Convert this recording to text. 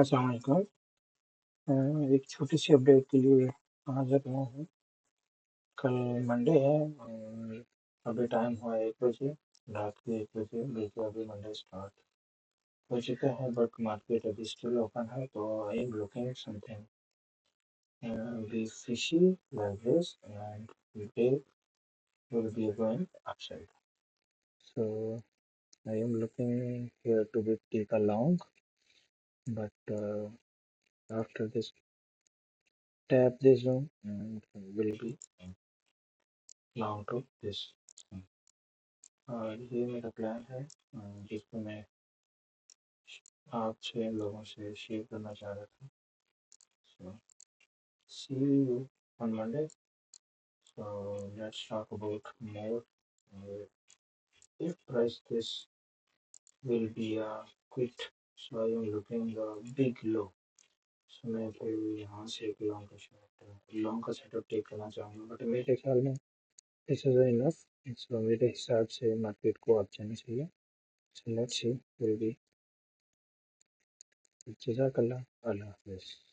अस्सलाम वालेकुम। एक छोटी सी अपडेट के लिए हाजिर हुआ हूँ। कल मंडे है और अभी टाइम हुआ है 1 बजे, रात के 1 बजे। देखिए अभी मंडे स्टार्ट हो चुका है बट मार्केट अभी स्टिल ओपन है, तो I am looking something be fishy like this, and they will be going upside. So I am looking here to be take a long, but after this tap this zone and will be long to this. और ये मेरा plan है, जिसको मैं आपसे लोगों से share करना चाह रहा था. So see you on Monday. So let's talk about more. Uh, if price this will be a quit, so I am looking the big low. So मैं तो यहाँ से एक लॉन्ग का सेटअप टेक करना चाहूँगा, बट मेरे ख्याल में दिस इज इनफ. सो मेरे हिसाब से मार्केट को आप जाना चाहिए. So let's see will be. जज़ाकल्लाह. अल्लाह हाफ़िज़.